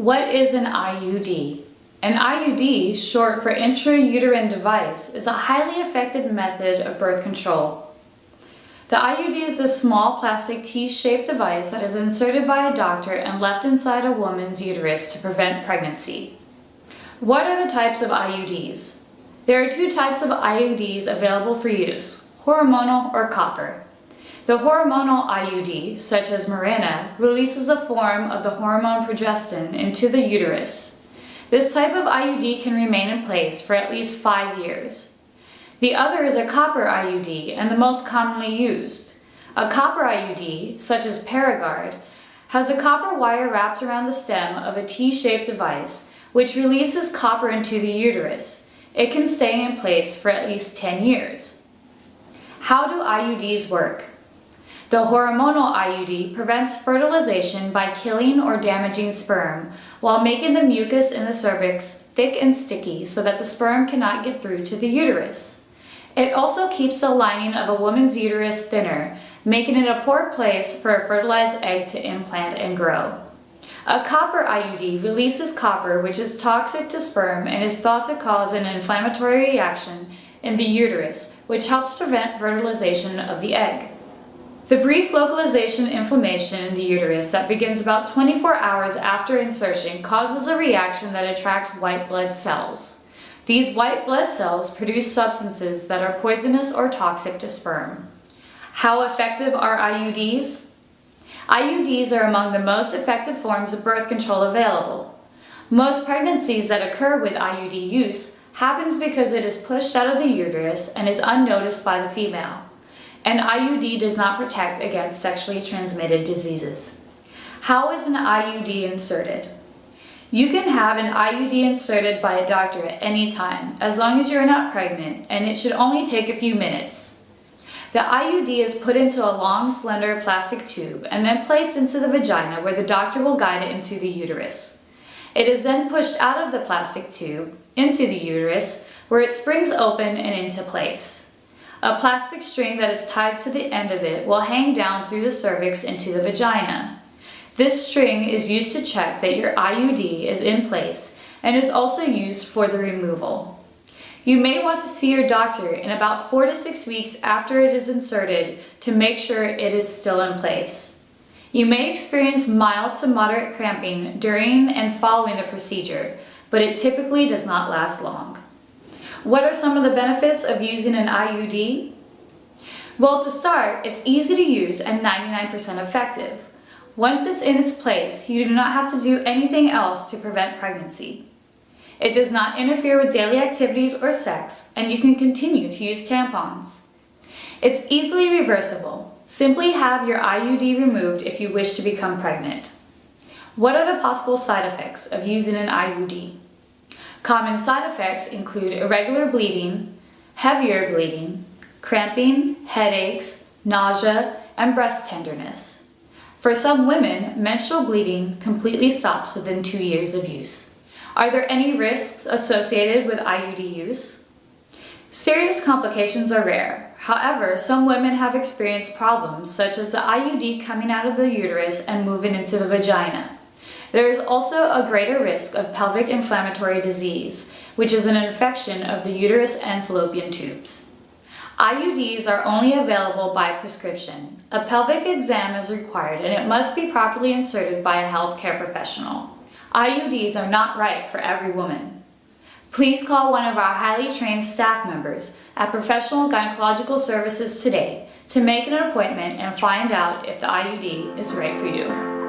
What is an IUD? An IUD, short for intrauterine device, is a highly effective method of birth control. The IUD is a small plastic T-shaped device that is inserted by a doctor and left inside a woman's uterus to prevent pregnancy. What are the types of IUDs? There are two types of IUDs available for use, hormonal or copper. The hormonal IUD, such as Mirena, releases a form of the hormone progestin into the uterus. This type of IUD can remain in place for at least 5 years. The other is a copper IUD and the most commonly used. A copper IUD, such as ParaGard, has a copper wire wrapped around the stem of a T-shaped device which releases copper into the uterus. It can stay in place for at least 10 years. How do IUDs work? The hormonal IUD prevents fertilization by killing or damaging sperm while making the mucus in the cervix thick and sticky so that the sperm cannot get through to the uterus. It also keeps the lining of a woman's uterus thinner, making it a poor place for a fertilized egg to implant and grow. A copper IUD releases copper, which is toxic to sperm and is thought to cause an inflammatory reaction in the uterus, which helps prevent fertilization of the egg. The brief localization inflammation in the uterus that begins about 24 hours after insertion causes a reaction that attracts white blood cells. These white blood cells produce substances that are poisonous or toxic to sperm. How effective are IUDs? IUDs are among the most effective forms of birth control available. Most pregnancies that occur with IUD use happens because it is pushed out of the uterus and is unnoticed by the female. An IUD does not protect against sexually transmitted diseases. How is an IUD inserted? You can have an IUD inserted by a doctor at any time, as long as you're not pregnant, and it should only take a few minutes. The IUD is put into a long, slender plastic tube and then placed into the vagina where the doctor will guide it into the uterus. It is then pushed out of the plastic tube into the uterus where it springs open and into place. A plastic string that is tied to the end of it will hang down through the cervix into the vagina. This string is used to check that your IUD is in place and is also used for the removal. You may want to see your doctor in about 4 to 6 weeks after it is inserted to make sure it is still in place. You may experience mild to moderate cramping during and following the procedure, but it typically does not last long. What are some of the benefits of using an IUD? Well, to start, it's easy to use and 99% effective. Once it's in its place, you do not have to do anything else to prevent pregnancy. It does not interfere with daily activities or sex, and you can continue to use tampons. It's easily reversible. Simply have your IUD removed if you wish to become pregnant. What are the possible side effects of using an IUD? Common side effects include irregular bleeding, heavier bleeding, cramping, headaches, nausea, and breast tenderness. For some women, menstrual bleeding completely stops within 2 years of use. Are there any risks associated with IUD use? Serious complications are rare. However, some women have experienced problems such as the IUD coming out of the uterus and moving into the vagina. There is also a greater risk of pelvic inflammatory disease, which is an infection of the uterus and fallopian tubes. IUDs are only available by prescription. A pelvic exam is required and it must be properly inserted by a healthcare professional. IUDs are not right for every woman. Please call one of our highly trained staff members at Professional Gynecological Services today to make an appointment and find out if the IUD is right for you.